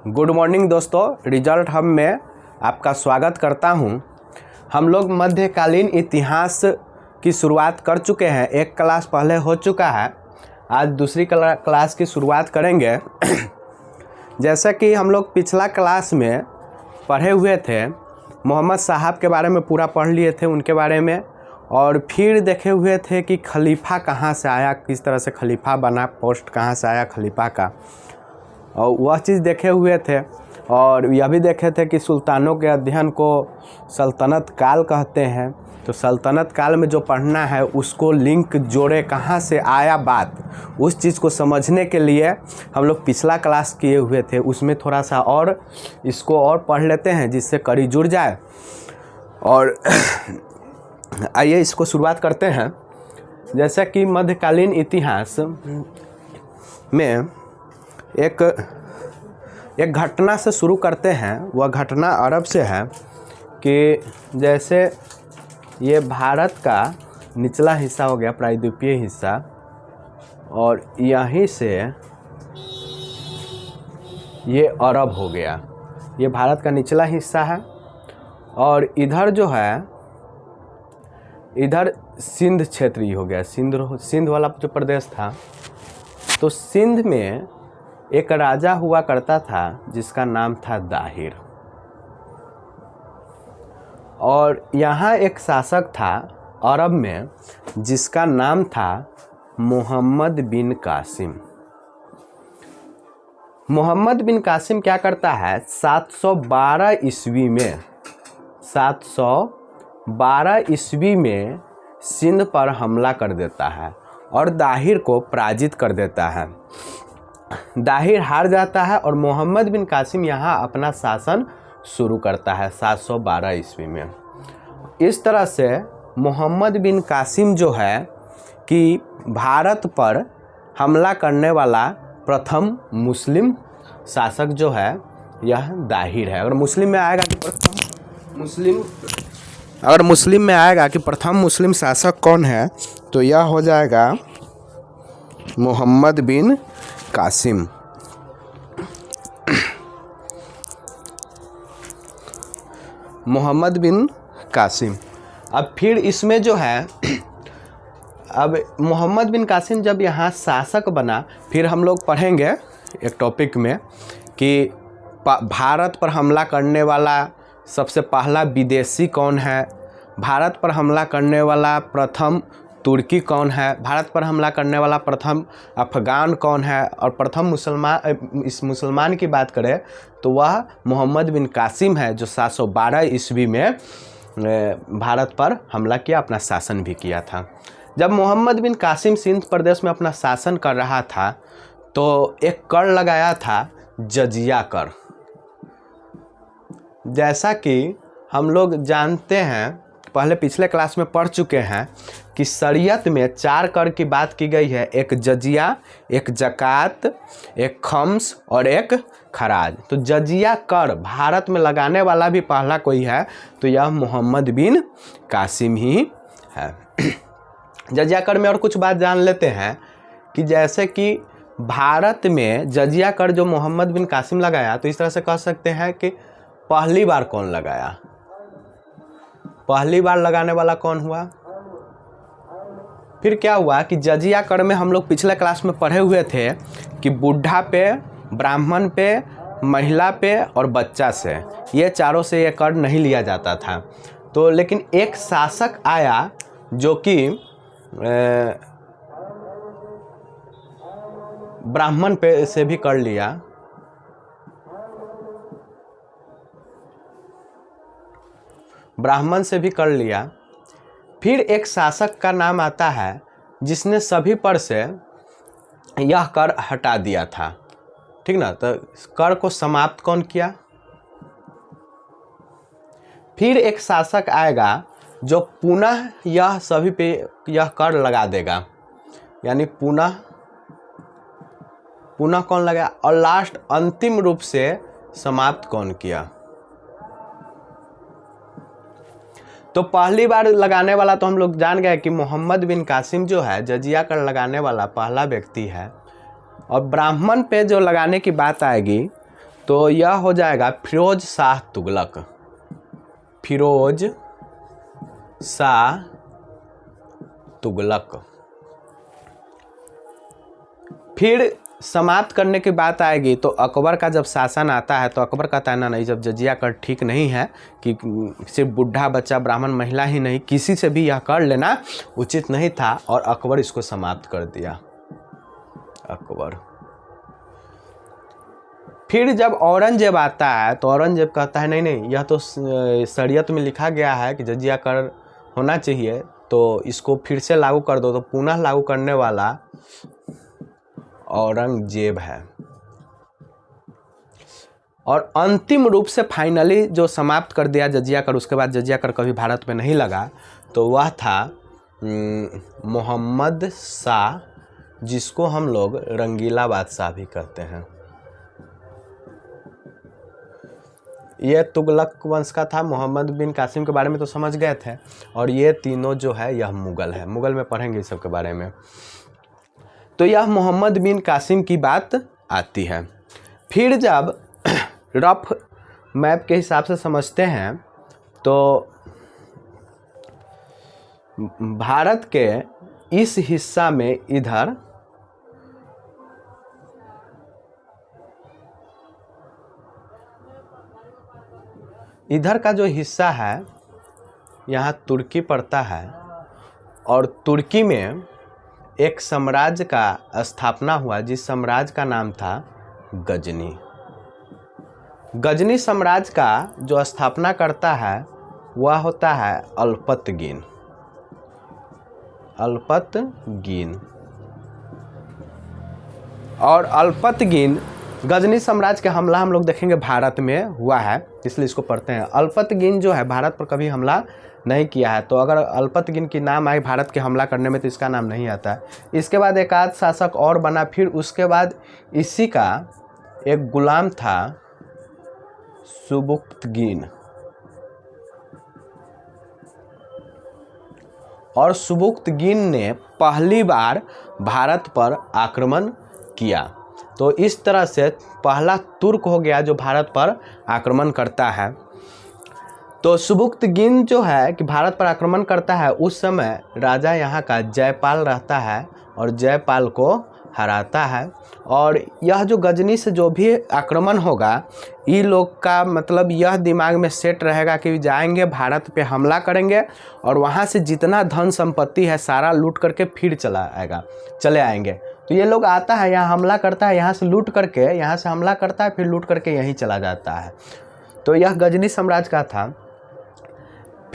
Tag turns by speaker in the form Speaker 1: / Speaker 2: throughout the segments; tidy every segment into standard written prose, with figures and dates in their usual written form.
Speaker 1: Good morning दोस्तों, result hub में आपका स्वागत करता हूं। हम लोग मध्यकालीन इतिहास की शुरुआत कर चुके हैं। एक क्लास पहले हो चुका है, आज दूसरी क्लास की शुरुआत करेंगे। जैसा कि हम लोग पिछला क्लास में पढ़े हुए थे, मोहम्मद साहब के बारे में पूरा पढ़ लिए थे, उनके बारे में, और फिर देखे हुए थे कि खलीफा कहाँ से आया, किस तरह से खलीफा बना, पोस्ट कहाँ से आया खलीफा का, और वह चीज़ देखे हुए थे। और यह भी देखे थे कि सुल्तानों के अध्ययन को सल्तनत काल कहते हैं। तो सल्तनत काल में जो पढ़ना है उसको लिंक जोड़े, कहाँ से आया बात, उस चीज़ को समझने के लिए हम लोग पिछला क्लास किए हुए थे, उसमें थोड़ा सा और इसको और पढ़ लेते हैं जिससे कड़ी जुड़ जाए। और आइए इसको शुरुआत करते हैं। जैसा कि मध्यकालीन इतिहास में एक घटना से शुरू करते हैं। वह घटना अरब से है कि जैसे ये भारत का निचला हिस्सा हो गया, प्रायद्वीपीय हिस्सा, और यहीं से ये अरब हो गया। ये भारत का निचला हिस्सा है, और इधर जो है, इधर सिंध क्षेत्रीय हो गया। सिंध वाला जो प्रदेश था, तो सिंध में एक राजा हुआ करता था जिसका नाम था दाहिर, और यहाँ एक शासक था अरब में जिसका नाम था मोहम्मद बिन कासिम। मोहम्मद बिन कासिम क्या करता है, 712 ईस्वी में सिंध पर हमला कर देता है और दाहिर को पराजित कर देता है। दाहिर हार जाता है और मोहम्मद बिन कासिम यहाँ अपना शासन शुरू करता है 712 ईस्वी में। इस तरह से मोहम्मद बिन कासिम जो है कि भारत पर हमला करने वाला प्रथम मुस्लिम शासक जो है यह दाहिर है। अगर मुस्लिम में आएगा कि प्रथम मुस्लिम शासक कौन है, तो यह हो जाएगा मोहम्मद बिन कासिम। मोहम्मद बिन कासिम। अब फिर इसमें जो है, अब मोहम्मद बिन कासिम जब यहाँ शासक बना, फिर हम लोग पढ़ेंगे एक टॉपिक में कि भारत पर हमला करने वाला सबसे पहला विदेशी कौन है, भारत पर हमला करने वाला प्रथम तुर्की कौन है, भारत पर हमला करने वाला प्रथम अफ़गान कौन है, और प्रथम मुसलमान की बात करें तो वह मोहम्मद बिन कासिम है जो 712 ईस्वी में भारत पर हमला किया, अपना शासन भी किया था। जब मोहम्मद बिन कासिम सिंध प्रदेश में अपना शासन कर रहा था तो एक कर लगाया था, जजिया कर। जैसा कि हम लोग जानते हैं, पहले पिछले क्लास में पढ़ चुके हैं कि शरीयत में 4 कर की बात की गई है, एक जजिया, एक ज़कात, एक खम्स और एक खराज। तो जजिया कर भारत में लगाने वाला भी पहला कोई है तो यह मोहम्मद बिन कासिम ही है। जजिया कर में और कुछ बात जान लेते हैं कि जैसे कि भारत में जजिया कर जो मोहम्मद बिन कासिम लगाया, तो इस तरह से कह सकते हैं कि पहली बार कौन लगाया, पहली बार लगाने वाला कौन हुआ। फिर क्या हुआ कि जजिया कर में हम लोग पिछले क्लास में पढ़े हुए थे कि बूढ़ा पे, ब्राह्मण पे, महिला पे और बच्चा से, ये चारों से ये कर नहीं लिया जाता था। तो लेकिन एक शासक आया जो कि ब्राह्मण पे से भी कर लिया, ब्राह्मण से भी कर लिया। फिर एक शासक का नाम आता है जिसने सभी पर से यह कर हटा दिया था, ठीक ना। तो कर को समाप्त कौन किया। फिर एक शासक आएगा जो पुनः यह सभी पे यह कर लगा देगा, यानी पुनः कौन लगा, और लास्ट अंतिम रूप से समाप्त कौन किया। तो पहली बार लगाने वाला तो हम लोग जान गए कि मोहम्मद बिन कासिम जो है जजिया कर लगाने वाला पहला व्यक्ति है। और ब्राह्मण पे जो लगाने की बात आएगी तो यह हो जाएगा फिरोज शाह तुगलक। फिरोज शाह तुगलक। फिर समाप्त करने की बात आएगी तो अकबर का जब शासन आता है तो अकबर कहता है ना नहीं, जब जजिया कर ठीक नहीं है कि सिर्फ बुढ़ा बच्चा ब्राह्मण महिला ही नहीं किसी से भी यह कर लेना उचित नहीं था, और अकबर इसको समाप्त कर दिया। अकबर। फिर जब औरंगजेब आता है तो औरंगजेब कहता है नहीं नहीं, यह तो शरीयत में लिखा गया है कि जजिया कर होना चाहिए, तो इसको फिर से लागू कर दो। तो पुनः लागू करने वाला औरंगजेब है। और अंतिम रूप से फाइनली जो समाप्त कर दिया जजिया कर, उसके बाद जजिया कर कभी भारत में नहीं लगा, तो वह था मोहम्मद शाह, जिसको हम लोग रंगीला बादशाह भी कहते हैं। ये तुगलक वंश का था। मोहम्मद बिन कासिम के बारे में तो समझ गए थे, और ये तीनों जो है यह मुगल है। मुगल में पढ़ेंगे इस सब के बारे में। तो यह मोहम्मद बिन कासिम की बात आती है। फिर जब रफ मैप के हिसाब से समझते हैं तो भारत के इस हिस्सा में इधर का जो हिस्सा है यहाँ तुर्की पड़ता है, और तुर्की में एक साम्राज्य का स्थापना हुआ जिस साम्राज्य का नाम था गजनी। गजनी साम्राज्य का जो स्थापना करता है वह होता है अल्पतगीन। अल्पतगीन। और अल्पतगीन गजनी साम्राज्य का हमला हम लोग देखेंगे भारत में हुआ है, इसलिए इसको पढ़ते हैं। अल्पतगीन जो है भारत पर कभी हमला नहीं किया है, तो अगर अल्पतगीन की नाम आए भारत के हमला करने में तो इसका नाम नहीं आता है। इसके बाद एक आध शासक और बना, फिर उसके बाद इसी का एक गुलाम था सुबुक्तगीन, और सुबुक्तगीन ने पहली बार भारत पर आक्रमण किया। तो इस तरह से पहला तुर्क हो गया जो भारत पर आक्रमण करता है। तो सुबुक्तगीन जो है कि भारत पर आक्रमण करता है, उस समय राजा यहाँ का जयपाल रहता है और जयपाल को हराता है। और यह जो गजनी से जो भी आक्रमण होगा, ये लोग का मतलब यह दिमाग में सेट रहेगा कि जाएंगे भारत पे हमला करेंगे और वहाँ से जितना धन संपत्ति है सारा लूट करके फिर चले आएंगे। तो ये लोग आता है यहाँ हमला करता है, यहाँ से लूट करके, यहाँ से हमला करता है फिर लूट करके यहीं चला जाता है। तो यह गजनी साम्राज्य का था।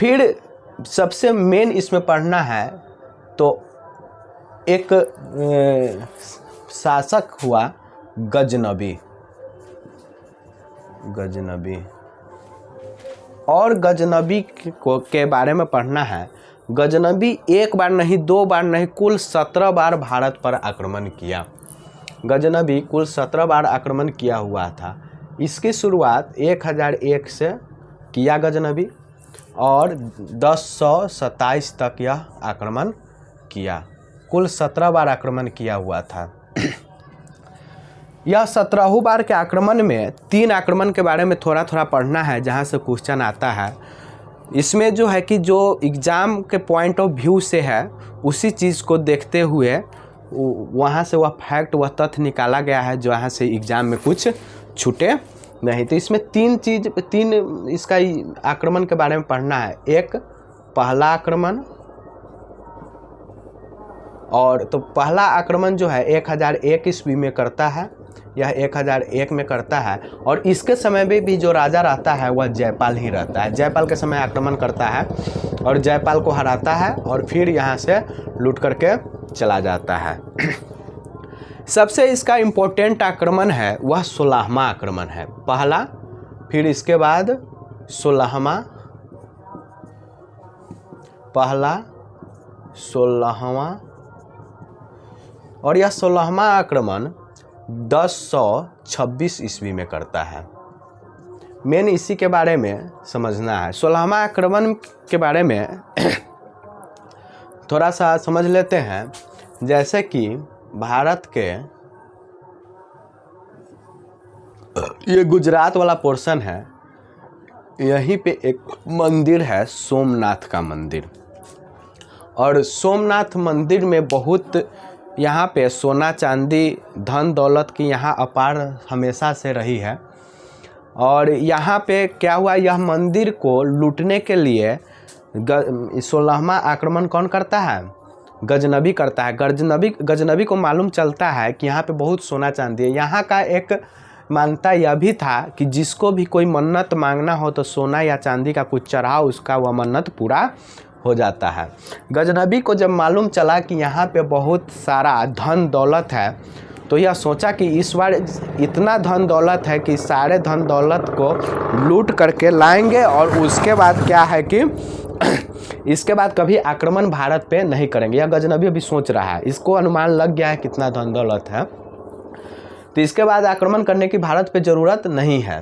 Speaker 1: फिर सबसे मेन इसमें पढ़ना है तो एक शासक हुआ गजनबी। और गजनबी के बारे में पढ़ना है। गजनबी एक बार नहीं, दो बार नहीं, कुल 17 बार भारत पर आक्रमण किया। गजनबी कुल 17 बार आक्रमण किया हुआ था। इसकी शुरुआत 1001 से किया गजनबी, और 1027 तक यह आक्रमण किया। कुल 17 बार आक्रमण किया हुआ था। यह 17 बार के आक्रमण में 3 आक्रमण के बारे में थोड़ा थोड़ा पढ़ना है, जहाँ से क्वेश्चन आता है। इसमें जो है कि जो एग्ज़ाम के पॉइंट ऑफ व्यू से है उसी चीज़ को देखते हुए वहाँ से वह फैक्ट, वह तथ्य निकाला गया है जहाँ से एग्ज़ाम में कुछ छूटे नहीं। तो इसमें 3 इसका आक्रमण के बारे में पढ़ना है। एक पहला आक्रमण, और तो पहला आक्रमण जो है 1001 ईस्वी में करता है, यह 1001 में करता है। और इसके समय में भी जो राजा रहता है वह जयपाल ही रहता है। जयपाल के समय आक्रमण करता है और जयपाल को हराता है और फिर यहाँ से लूट करके चला जाता है। सबसे इसका इम्पोर्टेंट आक्रमण है वह 16वां आक्रमण है। पहला, फिर इसके बाद 16वां, पहला 16वां, और यह 16वां आक्रमण 1026 ईस्वी में करता है। मेन इसी के बारे में समझना है। 16वां आक्रमण के बारे में थोड़ा सा समझ लेते हैं। जैसे कि भारत के ये गुजरात वाला पोर्शन है। यहीं पे एक मंदिर है सोमनाथ का मंदिर, और सोमनाथ मंदिर में बहुत यहाँ पे सोना चांदी धन दौलत की यहाँ अपार हमेशा से रही है। और यहाँ पे क्या हुआ, यह मंदिर को लूटने के लिए 16वां आक्रमण कौन करता है? गजनबी करता है। गजनबी को मालूम चलता है कि यहाँ पे बहुत सोना चांदी है। यहाँ का एक मान्यता यह भी था कि जिसको भी कोई मन्नत मांगना हो तो सोना या चांदी का कुछ चढ़ाओ, उसका वह मन्नत पूरा हो जाता है। गजनबी को जब मालूम चला कि यहाँ पे बहुत सारा धन दौलत है, तो यह सोचा कि इस बार इतना धन दौलत है कि सारे धन दौलत को लूट करके लाएंगे, और उसके बाद क्या है कि इसके बाद कभी आक्रमण भारत पे नहीं करेंगे। यह गजनबी अभी सोच रहा है, इसको अनुमान लग गया है कितना धन दौलत है, तो इसके बाद आक्रमण करने की भारत पे ज़रूरत नहीं है।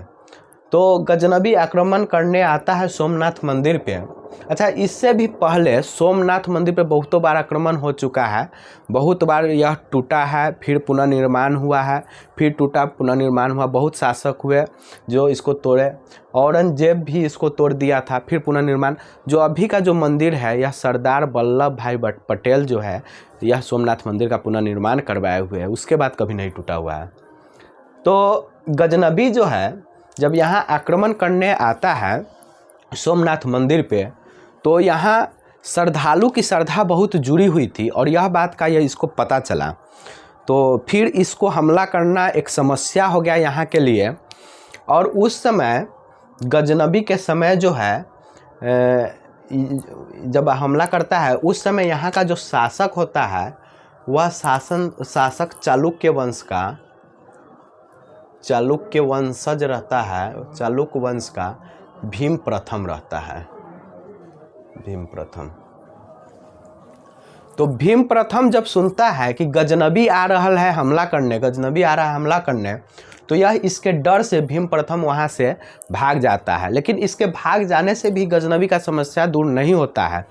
Speaker 1: तो गजनबी आक्रमण करने आता है सोमनाथ मंदिर पे। अच्छा, इससे भी पहले सोमनाथ मंदिर पे बहुतों बार आक्रमण हो चुका है, बहुत बार यह टूटा है, फिर पुनर्निर्माण हुआ है, फिर टूटा पुनर्निर्माण हुआ। बहुत शासक हुए जो इसको तोड़े, औरंगजेब भी इसको तोड़ दिया था, फिर पुनर्निर्माण। जो अभी का जो मंदिर है, यह सरदार वल्लभ भाई पटेल जो है, यह सोमनाथ मंदिर का पुनर्निर्माण करवाए हुए है, उसके बाद कभी नहीं टूटा हुआ है। तो गजनबी जो है जब यहाँ आक्रमण करने आता है सोमनाथ मंदिर पे, तो यहाँ श्रद्धालु की श्रद्धा बहुत जुड़ी हुई थी, और यह बात का यह इसको पता चला। तो फिर इसको हमला करना एक समस्या हो गया यहाँ के लिए। और उस समय गजनबी के समय जो है जब हमला करता है, उस समय यहाँ का जो शासक होता है वह शासक चालुक्य वंशज रहता है। चालुक्य वंश का भीम प्रथम रहता है। भीम प्रथम। तो भीम प्रथम जब सुनता है कि गजनबी आ रहा है हमला करने, तो यह इसके डर से भीम प्रथम वहाँ से भाग जाता है। लेकिन इसके भाग जाने से भी गजनबी का समस्या दूर नहीं होता है।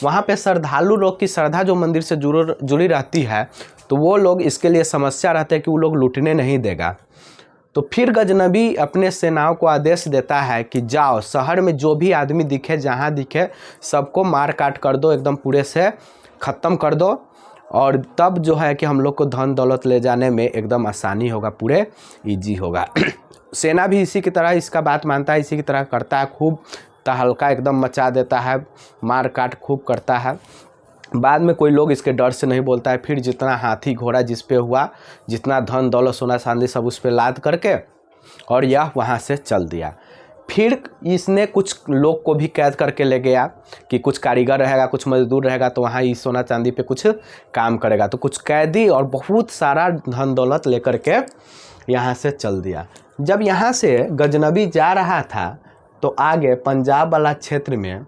Speaker 1: वहाँ पे श्रद्धालु लोग की श्रद्धा जो मंदिर से जुड़ी रहती है, तो वो लोग इसके लिए समस्या रहते हैं कि वो लोग लूटने नहीं देगा। तो फिर गजनबी अपने सेनाओं को आदेश देता है कि जाओ, शहर में जो भी आदमी दिखे, जहाँ दिखे, सबको मार काट कर दो, एकदम पूरे से ख़त्म कर दो, और तब जो है कि हम लोग को धन दौलत ले जाने में एकदम आसानी होगा, पूरे इजी होगा। सेना भी इसी की तरह इसका बात मानता है, इसी की तरह करता है। खूब तहलका एकदम मचा देता है, मार काट खूब करता है। बाद में कोई लोग इसके डर से नहीं बोलता है। फिर जितना हाथी घोड़ा जिस पे हुआ, जितना धन दौलत सोना चांदी सब उस पे लाद करके, और यह वहाँ से चल दिया। फिर इसने कुछ लोग को भी कैद करके ले गया कि कुछ कारीगर रहेगा, कुछ मजदूर रहेगा, तो वहाँ इस सोना चांदी पे कुछ काम करेगा। तो कुछ कैदी और बहुत सारा धन दौलत लेकर के यहाँ से चल दिया। जब यहाँ से गजनबी जा रहा था, तो आगे पंजाब वाला क्षेत्र में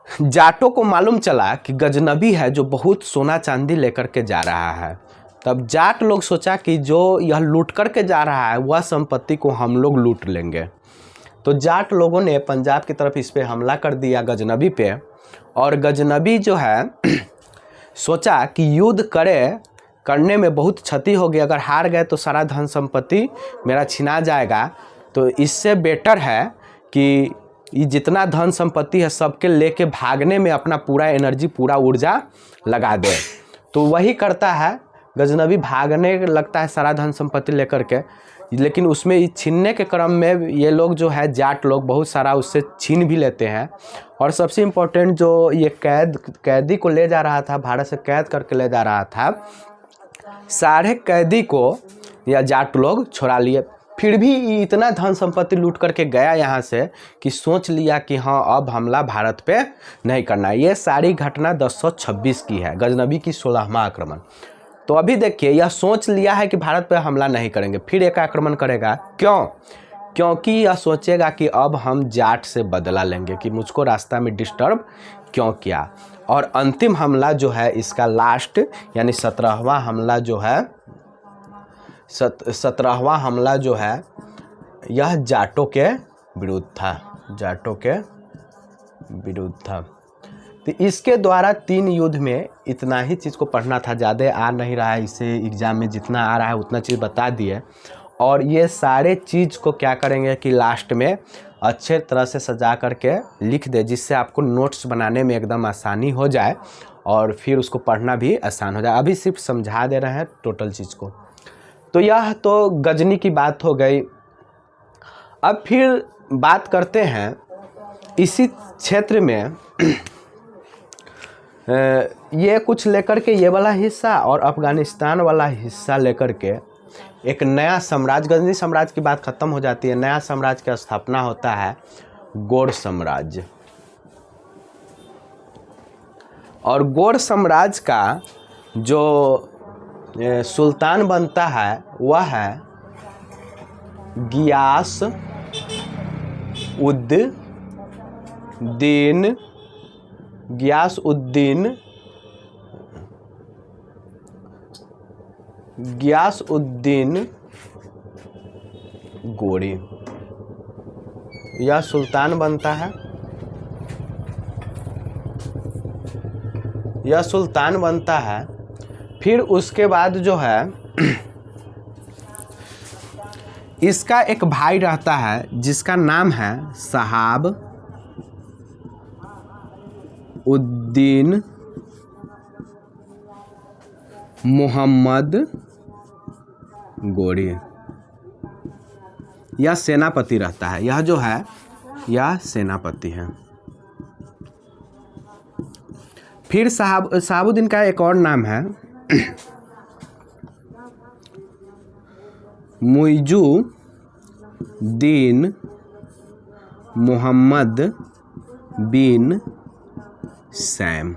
Speaker 1: जाटों को मालूम चला कि गजनबी है जो बहुत सोना चांदी लेकर के जा रहा है। तब जाट लोग सोचा कि जो यह लूट करके जा रहा है, वह संपत्ति को हम लोग लूट लेंगे। तो जाट लोगों ने पंजाब की तरफ इस पे हमला कर दिया गजनबी पे। और गजनबी जो है सोचा कि युद्ध करने में बहुत क्षति होगी, अगर हार गए तो सारा धन संपत्ति मेरा छिना जाएगा। तो इससे बेटर है कि ये जितना धन संपत्ति है सबके लेके भागने में अपना पूरा एनर्जी, पूरा ऊर्जा लगा दे। तो वही करता है, गजनबी भागने लगता है सारा धन संपत्ति लेकर के। लेकिन उसमें छीनने के क्रम में ये लोग जो है जाट लोग बहुत सारा उससे छीन भी लेते हैं। और सबसे इम्पोर्टेंट, जो ये कैदी को ले जा रहा था, भारत से कैद करके ले जा रहा था, सारे कैदी को या जाट लोग छुड़ा लिए। फिर भी इतना धन संपत्ति लूट करके गया यहाँ से कि सोच लिया कि हाँ, अब हमला भारत पे नहीं करना। ये सारी घटना 1026 की है, गजनबी की 16वां आक्रमण। तो अभी देखिए, यह सोच लिया है कि भारत पे हमला नहीं करेंगे, फिर एक आक्रमण करेगा। क्यों? क्योंकि यह सोचेगा कि अब हम जाट से बदला लेंगे कि मुझको रास्ता में डिस्टर्ब क्यों किया। और अंतिम हमला जो है इसका लास्ट यानी 17वां हमला जो है, 17वां हमला जो है यह जाटों के विरुद्ध था, जाटों के विरुद्ध था। तो इसके द्वारा 3 युद्ध में इतना ही चीज़ को पढ़ना था, ज़्यादा आ नहीं रहा है, इसे एग्ज़ाम में जितना आ रहा है उतना चीज़ बता दिए। और ये सारे चीज़ को क्या करेंगे कि लास्ट में अच्छे तरह से सजा करके लिख दे, जिससे आपको नोट्स बनाने में एकदम आसानी हो जाए और फिर उसको पढ़ना भी आसान हो जाए। अभी सिर्फ समझा दे रहे हैं टोटल चीज़ को। तो यह तो गजनी की बात हो गई। अब फिर बात करते हैं इसी क्षेत्र में ये कुछ लेकर के ये वाला हिस्सा और अफ़गानिस्तान वाला हिस्सा लेकर के एक नया साम्राज्य, गजनी साम्राज्य की बात खत्म हो जाती है, नया साम्राज्य की स्थापना होता है, गौड़ साम्राज्य। और गौड़ साम्राज्य का जो सुल्तान बनता है वह है गियास उद्दीन गोरी। यह सुल्तान बनता है, फिर उसके बाद जो है इसका एक भाई रहता है जिसका नाम है शहाब उद्दीन मोहम्मद गोरी। यह सेनापति रहता है, यह जो है यह सेनापति है। फिर शहाबुद्दीन का एक और नाम है मुइजुद्दीन मोहम्मद बिन सैम।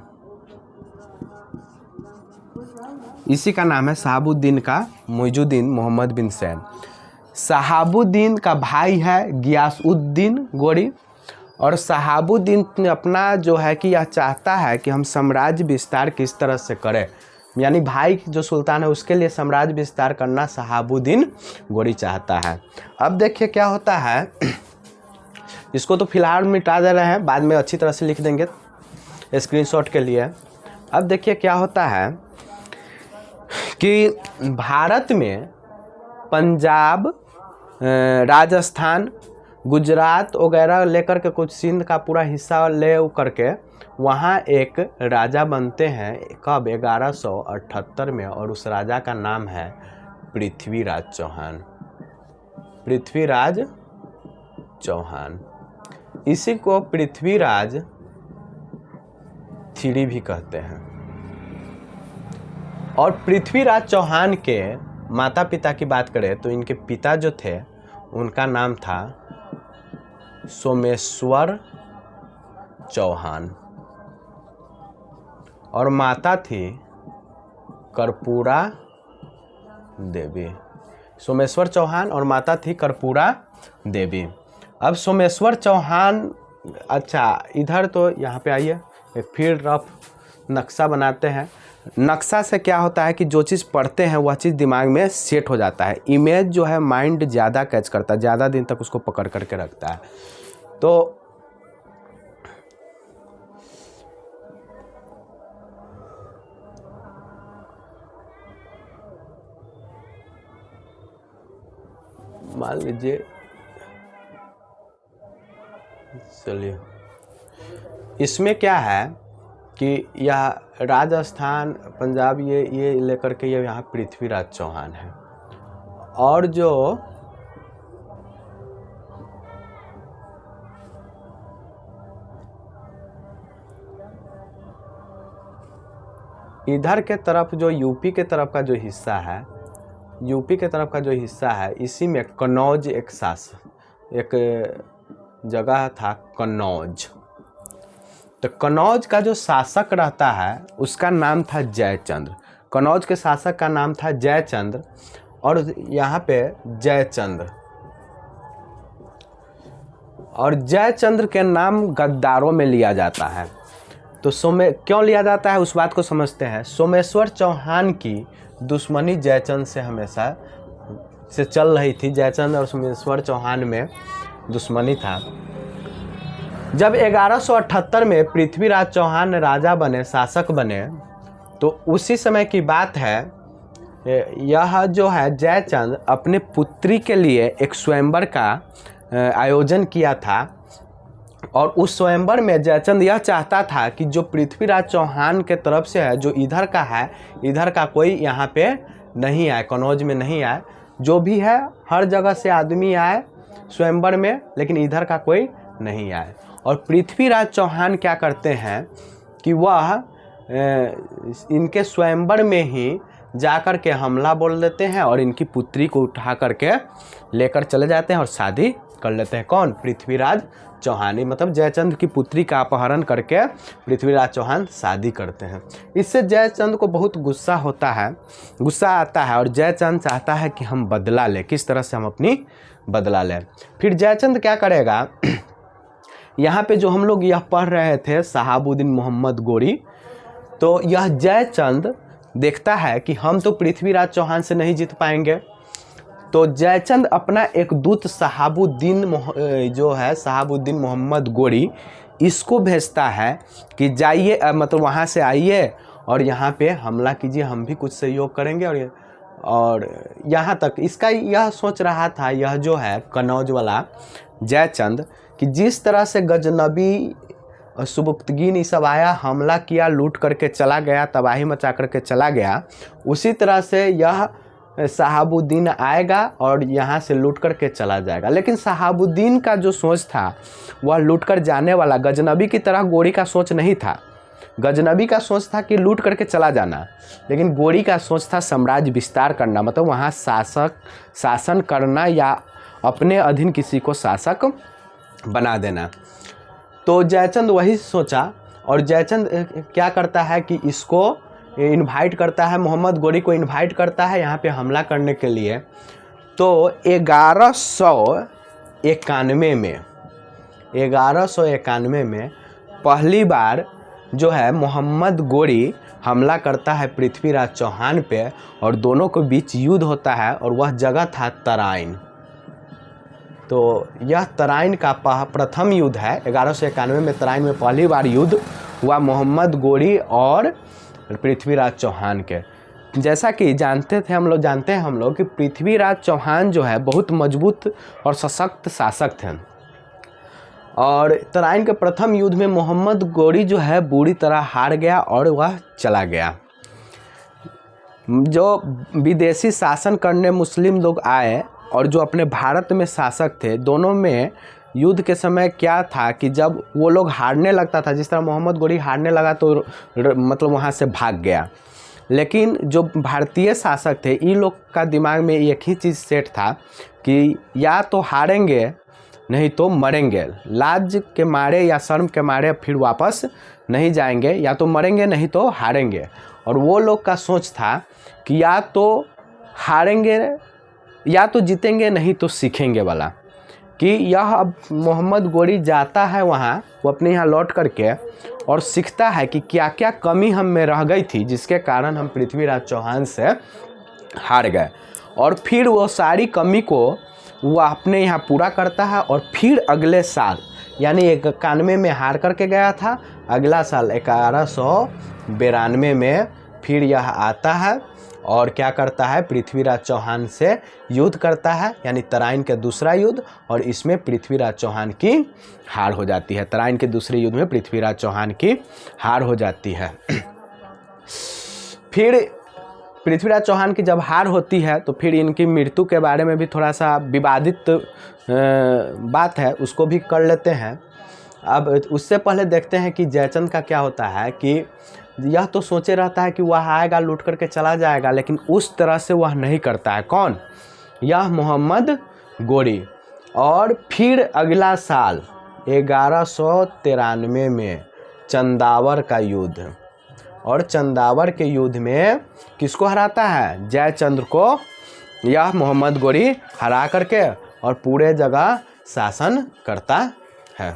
Speaker 1: इसी का नाम है शहाबुद्दीन का मुइजुद्दीन मोहम्मद बिन सैम। शहाबुद्दीन का भाई है गियासउद्दीन गोरी। और शहाबुद्दीन अपना जो है कि यह चाहता है कि हम साम्राज्य विस्तार किस तरह से करें, यानी भाई जो सुल्तान है उसके लिए साम्राज्य विस्तार करना शहाबुद्दीन गोरी चाहता है। अब देखिए क्या होता है, इसको तो फिलहाल मिटा दे रहे हैं, बाद में अच्छी तरह से लिख देंगे स्क्रीनशॉट के लिए। अब देखिए क्या होता है कि भारत में पंजाब, राजस्थान, गुजरात वगैरह लेकर के कुछ सिंध का पूरा हिस्सा ले करके वहाँ एक राजा बनते हैं। कब? 1178 में। और उस राजा का नाम है पृथ्वीराज चौहान। इसी को पृथ्वीराज थ्री भी कहते हैं। और पृथ्वीराज चौहान के माता पिता की बात करें तो इनके पिता जो थे उनका नाम था सोमेश्वर चौहान और माता थी कर्पूरा देवी। सोमेश्वर चौहान और माता थी कर्पूरा देवी। अब सोमेश्वर चौहान, अच्छा इधर तो यहाँ पे आइए, फिर रफ नक्शा बनाते हैं। नक्शा से क्या होता है कि जो चीज़ पढ़ते हैं वह चीज़ दिमाग में सेट हो जाता है। इमेज जो है माइंड ज़्यादा कैच करता है, ज़्यादा दिन तक उसको पकड़ करके रखता है। तो मान लीजिए, चलिए इसमें क्या है कि यह राजस्थान, पंजाब ये लेकर के ये यहाँ पृथ्वीराज चौहान है। और जो इधर के तरफ जो यूपी के तरफ का जो हिस्सा है, इसी में कन्नौज एक जगह था कन्नौज। तो कन्नौज का जो शासक रहता है उसका नाम था जयचंद्र। कन्नौज के शासक का नाम था जयचंद्र। और यहाँ पे जयचंद्र के नाम गद्दारों में लिया जाता है। तो क्यों लिया जाता है उस बात को समझते हैं। सोमेश्वर चौहान की दुश्मनी जयचंद्र से हमेशा से चल रही थी। जयचंद्र और सोमेश्वर चौहान में दुश्मनी था। जब 1178 में पृथ्वीराज चौहान राजा बने, शासक बने, तो उसी समय की बात है यह जो है जयचंद अपने पुत्री के लिए एक स्वयंवर का आयोजन किया था और उस स्वयंवर में जयचंद यह चाहता था कि जो पृथ्वीराज चौहान के तरफ से है, जो इधर का है, इधर का कोई यहाँ पे नहीं आए, कनौज में नहीं आए। जो भी है हर जगह से आदमी आए स्वयंवर में, लेकिन इधर का कोई नहीं आए। और पृथ्वीराज चौहान क्या करते हैं कि वह इनके स्वयंवर में ही जाकर के हमला बोल देते हैं और इनकी पुत्री को उठा करके लेकर चले जाते हैं और शादी कर लेते हैं। कौन? पृथ्वीराज चौहान। मतलब जयचंद की पुत्री का अपहरण करके पृथ्वीराज चौहान शादी करते हैं। इससे जयचंद को बहुत गुस्सा आता है और जयचंद चाहता है कि हम बदला लें, किस तरह से हम अपनी बदला लें। फिर जयचंद क्या करेगा, यहाँ पे जो हम लोग यह पढ़ रहे थे शहाबुद्दीन मोहम्मद गोरी, तो यह जयचंद देखता है कि हम तो पृथ्वीराज चौहान से नहीं जीत पाएंगे, तो जयचंद अपना एक दूत शहाबुद्दीन मोहम्मद गोरी, इसको भेजता है कि जाइए, मतलब वहाँ से आइए और यहाँ पे हमला कीजिए, हम भी कुछ सहयोग करेंगे। और यहाँ तक इसका यह सोच रहा था, यह जो है कनौज वाला जयचंद, कि जिस तरह से गजनबी सुबुक्तगीन ये सब आया, हमला किया, लूट करके चला गया, तबाही मचा करके चला गया, उसी तरह से यह शहाबुद्दीन आएगा और यहाँ से लूट करके चला जाएगा। लेकिन शहाबुद्दीन का जो सोच था वह लूट कर जाने वाला, गजनबी की तरह गोरी का सोच नहीं था। गजनबी का सोच था कि लूट करके चला जाना, लेकिन गोरी का सोच था साम्राज्य विस्तार करना, मतलब वहाँ शासन करना या अपने अधीन किसी को शासक बना देना। तो जयचंद वही सोचा और जयचंद क्या करता है कि इसको इनवाइट करता है, मोहम्मद गोरी को इनवाइट करता है यहाँ पे हमला करने के लिए। तो 1191 में पहली बार जो है मोहम्मद गोरी हमला करता है पृथ्वीराज चौहान पे और दोनों के बीच युद्ध होता है और वह जगह था तराइन। तो यह तराइन का प्रथम युद्ध है। 1191 में तराइन में पहली बार युद्ध हुआ मोहम्मद गोरी और पृथ्वीराज चौहान के। जैसा कि जानते हैं हम लोग कि पृथ्वीराज चौहान जो है बहुत मजबूत और सशक्त शासक थे और तराइन के प्रथम युद्ध में मोहम्मद गोरी जो है बुरी तरह हार गया और वह चला गया। जो विदेशी शासन करने मुस्लिम लोग आए और जो अपने भारत में शासक थे, दोनों में युद्ध के समय क्या था कि जब वो लोग हारने लगता था, जिस तरह मोहम्मद गोरी हारने लगा तो मतलब वहाँ से भाग गया। लेकिन जो भारतीय शासक थे, इन लोग का दिमाग में एक ही चीज़ सेट था कि या तो हारेंगे नहीं तो मरेंगे, लाज के मारे या शर्म के मारे फिर वापस नहीं जाएंगे, या तो मरेंगे नहीं तो हारेंगे। और वो लोग का सोच था कि या तो हारेंगे या तो जीतेंगे नहीं तो सीखेंगे वाला। कि यह अब मोहम्मद गोरी जाता है वहाँ, वो अपने यहाँ लौट करके और सीखता है कि क्या क्या कमी हम में रह गई थी जिसके कारण हम पृथ्वीराज चौहान से हार गए। और फिर वो सारी कमी को वो अपने यहाँ पूरा करता है और फिर अगले साल यानी 91 में हार करके गया था, अगला साल 1192 में फिर यह आता है और क्या करता है, पृथ्वीराज चौहान से युद्ध करता है, यानी तराइन के दूसरा युद्ध, और इसमें पृथ्वीराज चौहान की हार हो जाती है। तराइन के दूसरे युद्ध में पृथ्वीराज चौहान की हार हो जाती है। फिर पृथ्वीराज चौहान की जब हार होती है तो फिर इनकी मृत्यु के बारे में भी थोड़ा सा विवादित बात है, उसको भी कर लेते हैं। अब उससे पहले देखते हैं कि जयचंद का क्या होता है कि यह तो सोचे रहता है कि वह आएगा लूट करके चला जाएगा, लेकिन उस तरह से वह नहीं करता है। कौन? यह मोहम्मद गोरी। और फिर अगला साल 1193 में चंदावर का युद्ध, और चंदावर के युद्ध में किसको हराता है? जयचंद्र को यह मोहम्मद गोरी हरा करके और पूरे जगह शासन करता है।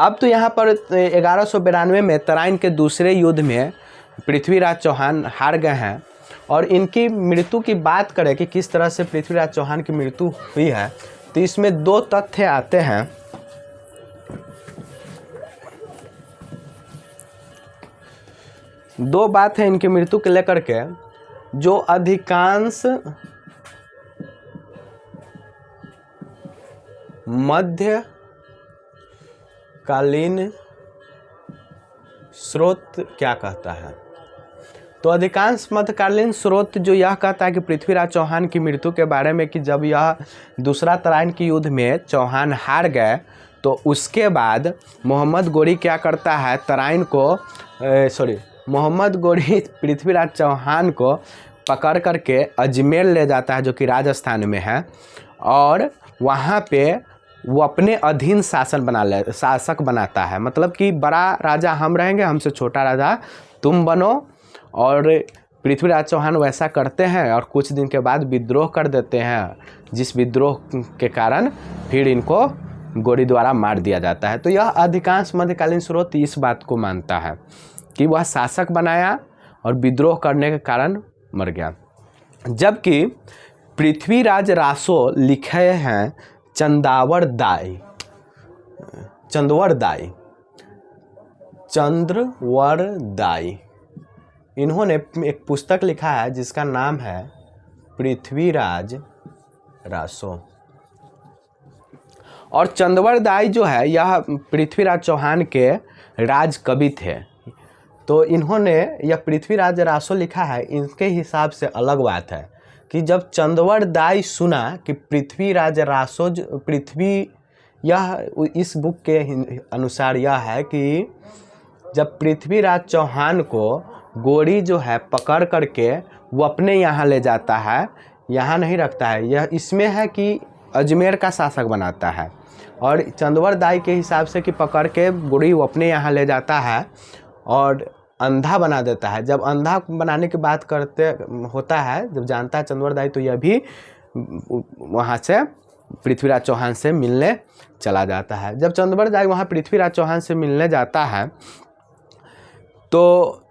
Speaker 1: अब तो यहाँ पर 1192 में तराइन के दूसरे युद्ध में पृथ्वीराज चौहान हार गए हैं। और इनकी मृत्यु की बात करें कि किस तरह से पृथ्वीराज चौहान की मृत्यु हुई है, तो इसमें दो तथ्य आते हैं। दो बात है इनकी मृत्यु के लेकर के। जो अधिकांश मध्यकालीन स्रोत क्या कहता है? तो अधिकांश मध्यकालीन स्रोत जो यह कहता है कि पृथ्वीराज चौहान की मृत्यु के बारे में, कि जब यह दूसरा तराइन के युद्ध में चौहान हार गए तो उसके बाद मोहम्मद गोरी क्या करता है, तराइन को मोहम्मद गोरी पृथ्वीराज चौहान को पकड़ करके अजमेर ले जाता है, जो कि राजस्थान में है, और वहाँ पे वो अपने अधीन शासक बनाता है। मतलब कि बड़ा राजा हम रहेंगे, हमसे छोटा राजा तुम बनो। और पृथ्वीराज चौहान वैसा करते हैं और कुछ दिन के बाद विद्रोह कर देते हैं, जिस विद्रोह के कारण फिर इनको गोरी द्वारा मार दिया जाता है। तो यह अधिकांश मध्यकालीन स्रोत इस बात को मानता है कि वह शासक बनाया और विद्रोह करने के कारण मर गया। जबकि पृथ्वीराज रासो लिखे हैं चंद्रवरदाई इन्होंने एक पुस्तक लिखा है जिसका नाम है पृथ्वीराज रासो। और चंद्रवरदाई जो है यह पृथ्वीराज चौहान के राज कवि थे। तो इन्होंने यह पृथ्वीराज रासो लिखा है, इनके हिसाब से अलग बात है कि जब चंद्रवरदाई सुना कि पृथ्वीराज रासो यह इस बुक के अनुसार यह है कि जब पृथ्वीराज चौहान को गोरी जो है पकड़ करके वो अपने यहाँ ले जाता है, यहाँ नहीं रखता है, यह इसमें है कि अजमेर का शासक बनाता है। और चंद्रवरदाई के हिसाब से कि पकड़ के गोरी वो अपने यहाँ ले जाता है और अंधा बना देता है। जब अंधा बनाने की बात होता है, जब जानता है चंद्रवरदाई, तो यह भी वहाँ से पृथ्वीराज चौहान से मिलने चला जाता है। जब चंद्रवरदाई वहाँ पृथ्वीराज चौहान से मिलने जाता है तो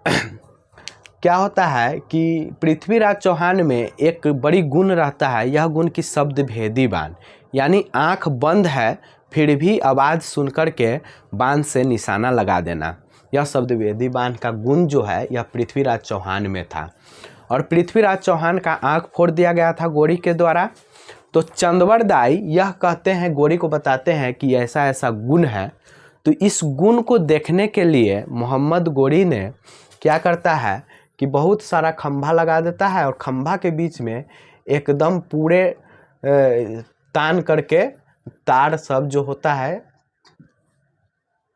Speaker 1: क्या होता है कि पृथ्वीराज चौहान में एक बड़ी गुण रहता है, यह गुण की शब्द भेदी बाण, यानी आँख बंद है फिर भी आवाज़ सुनकर के बाण से निशाना लगा देना। यह शब्द भेदी बाण का गुण जो है यह पृथ्वीराज चौहान में था। और पृथ्वीराज चौहान का आँख फोड़ दिया गया था गोरी के द्वारा। तो चंद्रवरदाई यह कहते हैं, गोरी को बताते हैं कि ऐसा ऐसा गुण है। तो इस गुण को देखने के लिए मोहम्मद गोरी ने क्या करता है कि बहुत सारा खंभा लगा देता है और खंभा के बीच में एकदम पूरे तान करके तार सब जो होता है,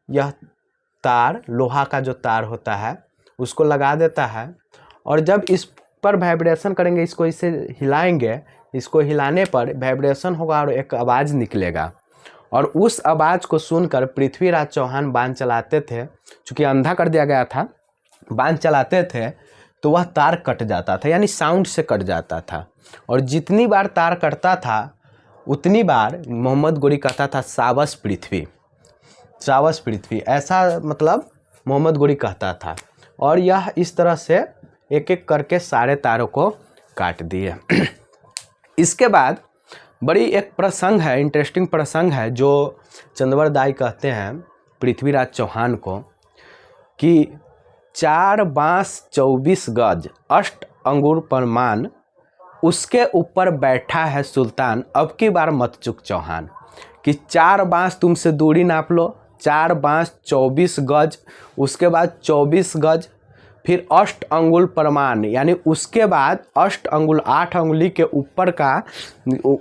Speaker 1: यह तार लोहा का जो तार होता है उसको लगा देता है। और जब इस पर वाइब्रेशन करेंगे, इसको इसे हिलाएंगे, इसको हिलाने पर वाइब्रेशन होगा और एक आवाज़ निकलेगा। और उस आवाज़ को सुनकर पृथ्वीराज चौहान बाण चलाते थे। चूँकि अंधा कर दिया गया था, बाण चलाते थे तो वह तार कट जाता था, यानी साउंड से कट जाता था। और जितनी बार तार कटता था उतनी बार मोहम्मद गोरी कहता था सावस पृथ्वी, ऐसा मतलब मोहम्मद गोरी कहता था। और यह इस तरह से एक एक करके सारे तारों को काट दिए। इसके बाद बड़ी एक प्रसंग है, इंटरेस्टिंग प्रसंग है, जो चंद्रवरदाई कहते हैं पृथ्वीराज चौहान को कि 4 बाँस 24 गज 8 अंगुर परमान, उसके ऊपर बैठा है सुल्तान, अब की बार मत चुक चौहान। कि 4 बाँस तुमसे दूरी नाप लो, 4 बाँस 24 गज, उसके बाद 24 गज, फिर 8 अंगुल परमान, यानी उसके बाद 8 अंगुल 8 अंगुली के ऊपर का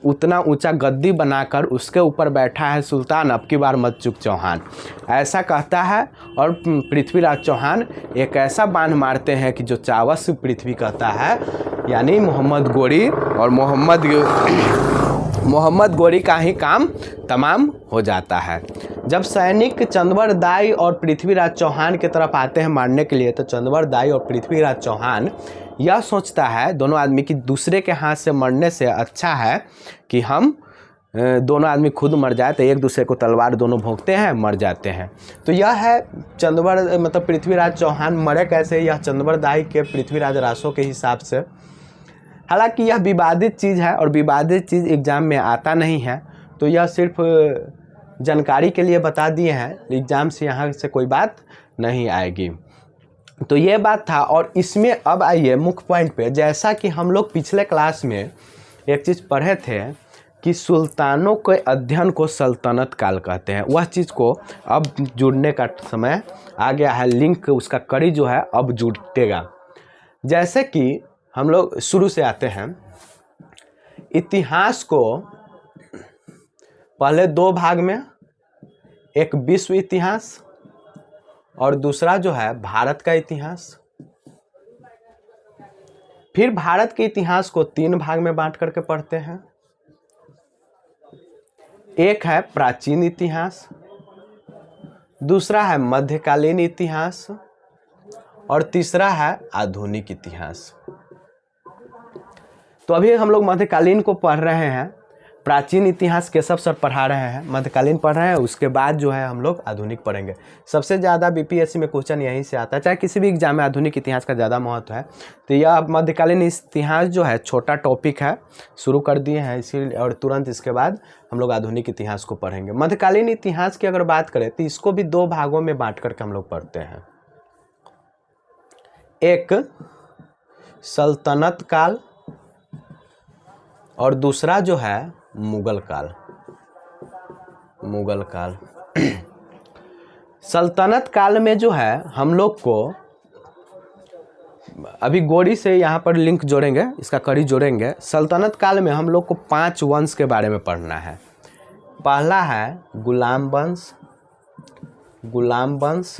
Speaker 1: उतना ऊंचा गद्दी बनाकर उसके ऊपर बैठा है सुल्तान, अब की बार मत चुक चौहान, ऐसा कहता है। और पृथ्वीराज चौहान एक ऐसा बाण मारते हैं कि जो चावस पृथ्वी कहता है, यानी मोहम्मद गोरी, और मोहम्मद गोरी का ही काम तमाम हो जाता है। जब सैनिक चंद्रवरदाई और पृथ्वीराज चौहान की तरफ आते हैं मारने के लिए, तो चंद्रवरदाई और पृथ्वीराज चौहान यह सोचता है दोनों आदमी कि दूसरे के हाथ से मरने से अच्छा है कि हम दोनों आदमी खुद मर जाए, तो एक दूसरे को तलवार दोनों भोंकते हैं, मर जाते हैं। तो यह है मतलब पृथ्वीराज चौहान मरे कैसे, यह चंद्रवरदाई के पृथ्वीराज रासो के हिसाब से। हालांकि यह विवादित चीज़ है और विवादित चीज़ एग्ज़ाम में आता नहीं है, तो यह सिर्फ जानकारी के लिए बता दिए हैं, एग्ज़ाम से यहाँ से कोई बात नहीं आएगी। तो ये बात था। और इसमें अब आइए मुख्य पॉइंट पे। जैसा कि हम लोग पिछले क्लास में एक चीज़ पढ़े थे कि सुल्तानों के अध्ययन को सल्तनत काल कहते हैं, वह चीज़ को अब जुड़ने का समय आ गया है। लिंक उसका कड़ी जो है अब जुड़ेगा। जैसे कि हम लोग शुरू से आते हैं, इतिहास को पहले दो भाग में, एक विश्व इतिहास और दूसरा जो है भारत का इतिहास। फिर भारत के इतिहास को तीन भाग में बांट करके पढ़ते हैं। एक है प्राचीन इतिहास, दूसरा है मध्यकालीन इतिहास और तीसरा है आधुनिक इतिहास। तो अभी हम लोग मध्यकालीन को पढ़ रहे हैं, प्राचीन इतिहास केशव सर पढ़ा रहे हैं, मध्यकालीन पढ़ रहे हैं, उसके बाद जो है हम लोग आधुनिक पढ़ेंगे। सबसे ज़्यादा बीपीएससी में क्वेश्चन यहीं से आता है, चाहे किसी भी एग्जाम में आधुनिक इतिहास का ज़्यादा महत्व है। तो यह मध्यकालीन इतिहास जो है छोटा टॉपिक है, शुरू कर दिए हैं इसीलिए, और तुरंत इसके बाद हम लोग आधुनिक इतिहास को पढ़ेंगे। मध्यकालीन इतिहास की अगर बात करें तो इसको भी दो भागों में बांट करके हम लोग पढ़ते हैं। एक सल्तनत काल और दूसरा जो है मुगल काल। मुगल काल सल्तनत काल में जो है हम लोग को, अभी गोरी से यहाँ पर लिंक जोड़ेंगे, इसका कड़ी जोड़ेंगे। सल्तनत काल में हम लोग को 5 वंश के बारे में पढ़ना है। पहला है गुलाम वंश, गुलाम वंश।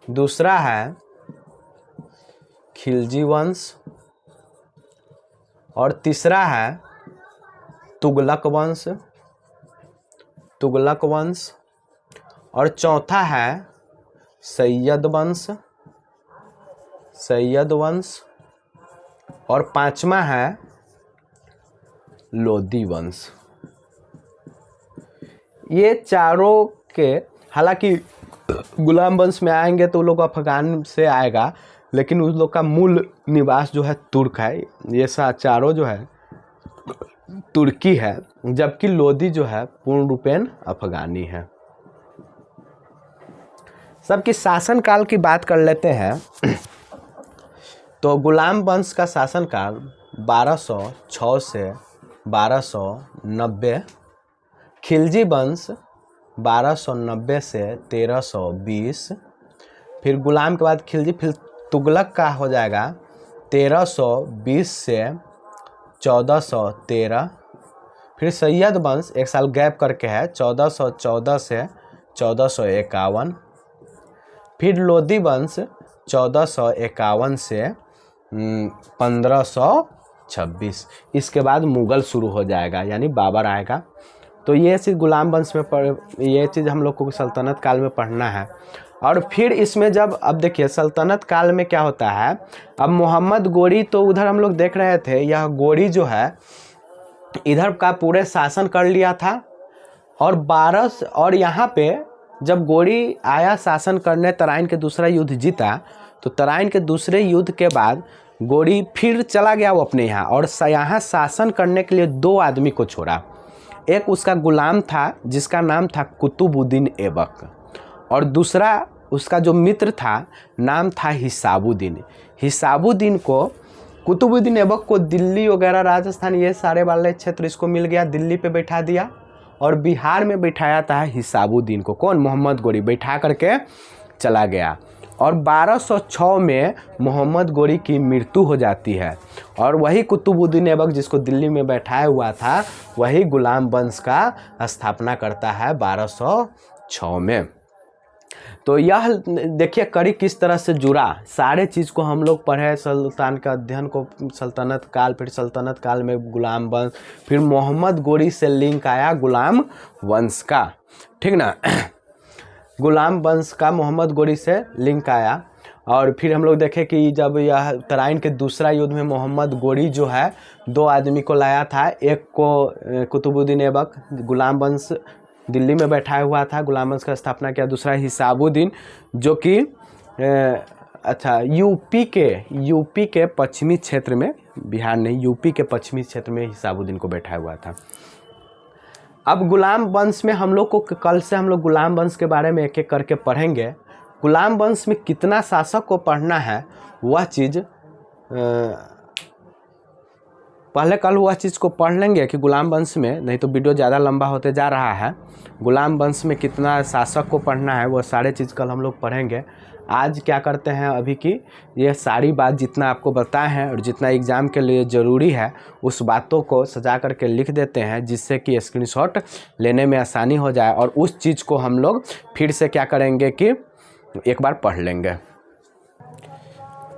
Speaker 1: दूसरा है खिलजी वंश और तीसरा है तुगलक वंश, तुगलक वंश। और चौथा है सैयद वंश, सैयद वंश। और पांचवा है लोदी वंश। ये चारों के, हालांकि गुलाम वंश में आएंगे तो लोग अफगान से आएगा, लेकिन उस लोग का मूल निवास जो है तुर्क है। ये चारों जो है तुर्की है, जबकि लोदी जो है पूर्ण रूपेण अफगानी है। सबकी शासन काल की बात कर लेते हैं। तो गुलाम वंश का शासन काल 1206 से 1290, खिलजी वंश 1290 से 1320, फिर गुलाम के बाद खिलजी, फिर तुगलक का हो जाएगा 1320 से 1413, फिर सैयद वंश एक साल गैप करके है 1414 से 1451, फिर लोदी वंश 1451 से 1526। इसके बाद मुगल शुरू हो जाएगा, यानी बाबर आएगा। तो ये चीज़ गुलाम वंश में ये चीज़ हम लोग को सल्तनत काल में पढ़ना है। और फिर इसमें जब, अब देखिए सल्तनत काल में क्या होता है, अब मोहम्मद गोरी तो उधर हम लोग देख रहे थे, यह गोरी जो है इधर का पूरे शासन कर लिया था। और यहाँ पे जब गोरी आया शासन करने, तराइन के दूसरा युद्ध जीता, तो तराइन के दूसरे युद्ध के बाद गोरी फिर चला गया वो अपने यहाँ, और यहाँ शासन करने के लिए 2 आदमी को छोड़ा। एक उसका गुलाम था जिसका नाम था कुतुबुद्दीन ऐबक, और दूसरा उसका जो मित्र था नाम था हिसाबुद्दीन। हिसाबुद्दीन को, कुतुबुद्दीन ऐबक को दिल्ली वगैरह, राजस्थान, ये सारे वाले क्षेत्र इसको मिल गया, दिल्ली पे बैठा दिया। और बिहार में बैठाया था हिसाबुद्दीन को, कौन, मोहम्मद गोरी, बैठा करके चला गया। और 1206 में मोहम्मद गोरी की मृत्यु हो जाती है, और वही कुतुबुद्दीन ऐबक जिसको दिल्ली में बैठाया हुआ था, वही गुलाम वंश का स्थापना करता है 1206 में। तो यह देखिए कड़ी किस तरह से जुड़ा, सारे चीज़ को हम लोग पढ़े, सुल्तान का अध्ययन को, सल्तनत काल, फिर सल्तनत काल में गुलाम वंश, फिर मोहम्मद गोरी से लिंक आया गुलाम वंश का, ठीक ना। गुलाम वंश का मोहम्मद गोरी से लिंक आया। और फिर हम लोग देखें कि जब यह तराइन के दूसरा युद्ध में मोहम्मद गोरी जो है 2 आदमी को लाया था, एक को कुतुबुद्दीन ऐबक, गुलाम वंश दिल्ली में बैठाया हुआ था, गुलाम वंश का स्थापना किया। दूसरा हिसाबुद्दीन जो कि यूपी के पश्चिमी क्षेत्र में, बिहार नहीं, यूपी के पश्चिमी क्षेत्र में हिसाबुद्दीन को बैठाया हुआ था। अब गुलाम वंश में हम लोग को, कल से हम लोग गुलाम वंश के बारे में एक एक करके पढ़ेंगे। गुलाम वंश में कितना शासक को पढ़ना है वह चीज़ पहले कल वह चीज़ को पढ़ लेंगे कि गुलाम वंश में, नहीं तो वीडियो ज़्यादा लंबा होते जा रहा है। गुलाम वंश में कितना शासक को पढ़ना है वो सारे चीज़ कल हम लोग पढ़ेंगे। आज क्या करते हैं अभी की ये सारी बात जितना आपको बताए हैं और जितना एग्ज़ाम के लिए ज़रूरी है उस बातों को सजा करके लिख देते हैं, जिससे कि स्क्रीनशॉट लेने में आसानी हो जाए और उस चीज़ को हम लोग फिर से क्या करेंगे कि एक बार पढ़ लेंगे।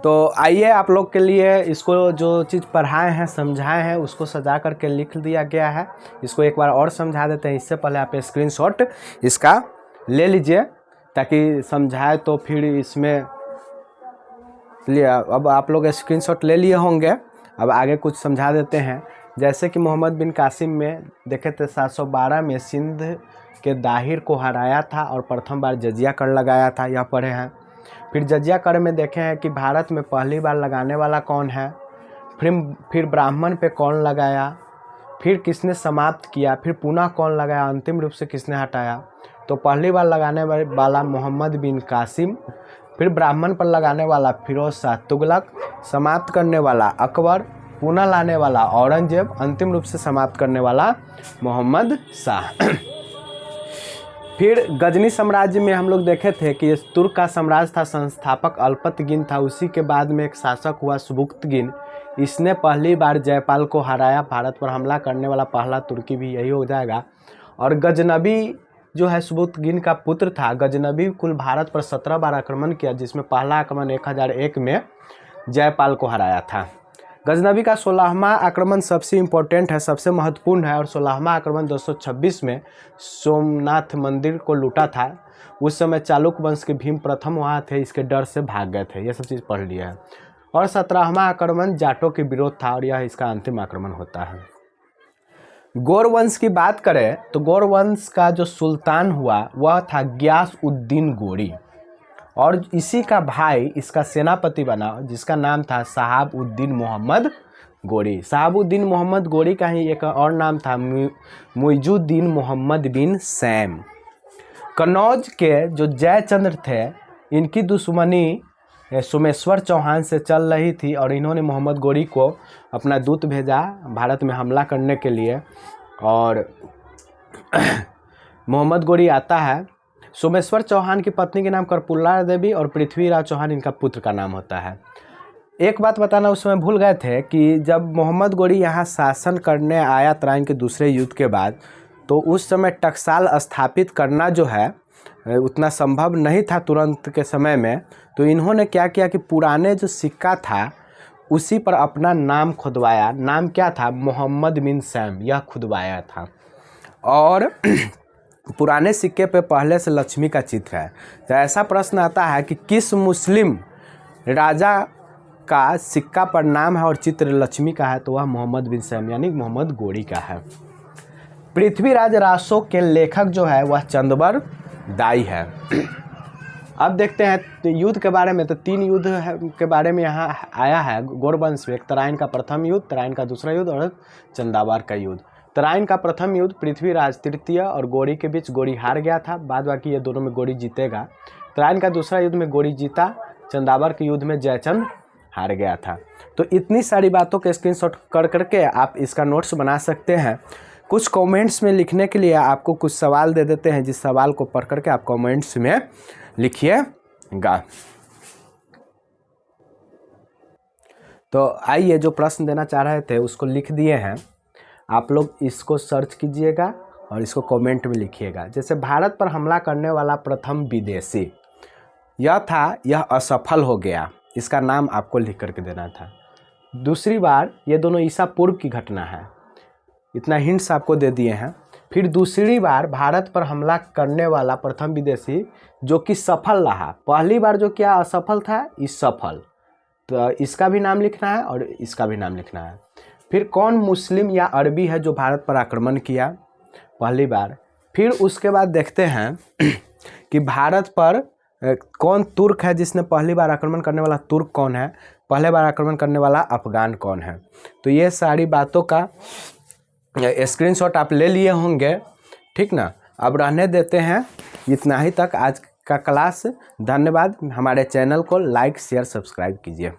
Speaker 1: तो आइए आप लोग के लिए इसको जो चीज़ पढ़ाए हैं समझाए हैं उसको सजा करके लिख दिया गया है। इसको एक बार और समझा देते हैं। इससे पहले आप स्क्रीनशॉट इसका ले लीजिए ताकि समझाए तो फिर इसमें लिया। अब आप लोग स्क्रीनशॉट ले लिए होंगे। अब आगे कुछ समझा देते हैं। जैसे कि मोहम्मद बिन कासिम में देखे थे 712 में सिंध के दाहिर को हराया था और प्रथम बार जजिया कर लगाया था, यह पढ़े हैं। फिर जजिया कर में देखे हैं कि भारत में पहली बार लगाने वाला कौन है, फिर ब्राह्मण पे कौन लगाया, फिर किसने समाप्त किया, फिर पुनः कौन लगाया, अंतिम रूप से किसने हटाया। तो पहली बार लगाने वाला मोहम्मद बिन कासिम, फिर ब्राह्मण पर लगाने वाला फिरोज शाह तुगलक, समाप्त करने वाला अकबर, पुनः लाने वाला औरंगजेब, अंतिम रूप से समाप्त करने वाला मोहम्मद शाह। फिर गजनी साम्राज्य में हम लोग देखे थे कि इस तुर्क का साम्राज्य था, संस्थापक अल्पतगिन था। उसी के बाद में एक शासक हुआ सुबुक्तगिन। इसने पहली बार जयपाल को हराया। भारत पर हमला करने वाला पहला तुर्की भी यही हो जाएगा। और गजनबी जो है सुबुक्तगिन का पुत्र था। गजनबी कुल भारत पर 17 बार आक्रमण किया, जिसमें पहला आक्रमण 1001 में जयपाल को हराया था। गजनबी का 16वां आक्रमण सबसे इम्पोर्टेंट है, सबसे महत्वपूर्ण है। और 16वां आक्रमण 226 में सोमनाथ मंदिर को लूटा था। उस समय चालुक्य वंश के भीम प्रथम वहाँ थे, इसके डर से भाग गए थे। ये सब चीज़ पढ़ लिया है। और 17वां आक्रमण जाटों के विरोध था और यह इसका अंतिम आक्रमण होता है। गौर वंश की बात करें तो गौर वंश का जो सुल्तान हुआ वह था गियास उद्दीन गोरी, और इसी का भाई इसका सेनापति बना जिसका नाम था शहाबुद्दीन मोहम्मद गोरी। शहाबुद्दीन मोहम्मद गोरी का ही एक और नाम था मुइजुद्दीन मोहम्मद बिन सैम। कन्नौज के जो जयचंद्र थे, इनकी दुश्मनी सोमेश्वर चौहान से चल रही थी और इन्होंने मोहम्मद गोरी को अपना दूत भेजा भारत में हमला करने के लिए। और मोहम्मद गोरी आता है। सोमेश्वर चौहान की पत्नी के नाम कर्पूला देवी और पृथ्वीराज चौहान इनका पुत्र का नाम होता है। एक बात बताना उस समय भूल गए थे कि जब मोहम्मद गोरी यहाँ शासन करने आया तराइन के दूसरे युद्ध के बाद, तो उस समय टकसाल स्थापित करना जो है उतना संभव नहीं था तुरंत के समय में। तो इन्होंने क्या किया कि पुराने जो सिक्का था उसी पर अपना नाम खुदवाया। नाम क्या था? मोहम्मद बिन सैम, यह खुदवाया था। और पुराने सिक्के पे पहले से लक्ष्मी का चित्र है। तो ऐसा प्रश्न आता है कि किस मुस्लिम राजा का सिक्का पर नाम है और चित्र लक्ष्मी का है? तो वह मोहम्मद बिन सैम यानी मोहम्मद गोरी का है। पृथ्वीराज रासो के लेखक जो है वह चंदबर दाई है। अब देखते हैं युद्ध के बारे में। तो 3 युद्ध के बारे में यहाँ आया है गौरवंश में। एक तराइन का प्रथम युद्ध, तराइन का दूसरा युद्ध और चंदावार का युद्ध। तराइन का प्रथम युद्ध पृथ्वीराज तृतीय और गोरी के बीच गोरी हार गया था। बाद बाकी ये दोनों में गोरी जीतेगा। तराइन का दूसरा युद्ध में गोरी जीता। चंदावर के युद्ध में जयचंद हार गया था। तो इतनी सारी बातों के स्क्रीनशॉट कर करके आप इसका नोट्स बना सकते हैं। कुछ कमेंट्स में लिखने के लिए आपको कुछ सवाल दे देते हैं, जिस सवाल को पढ़ करके आप कमेंट्स में लिखिएगा। तो आइए, जो प्रश्न देना चाह रहे थे उसको लिख दिए हैं। आप लोग इसको सर्च कीजिएगा और इसको कमेंट में लिखिएगा। जैसे भारत पर हमला करने वाला प्रथम विदेशी यह था, यह असफल हो गया। इसका नाम आपको लिख करके देना था। दूसरी बार, ये दोनों ईसा पूर्व की घटना है। इतना हिंट्स आपको दे दिए हैं। फिर दूसरी बार भारत पर हमला करने वाला प्रथम विदेशी जो कि सफल रहा। पहली बार जो क्या असफल था, इस सफल। तो इसका भी नाम लिखना है और इसका भी नाम लिखना है। फिर कौन मुस्लिम या अरबी है जो भारत पर आक्रमण किया पहली बार। फिर उसके बाद देखते हैं कि भारत पर कौन तुर्क है जिसने पहली बार आक्रमण करने वाला तुर्क कौन है, पहले बार आक्रमण करने वाला अफगान कौन है। तो ये सारी बातों का स्क्रीनशॉट आप ले लिए होंगे, ठीक ना। अब रहने देते हैं इतना ही तक आज का क्लास। धन्यवाद। हमारे चैनल को लाइक शेयर सब्सक्राइब कीजिए।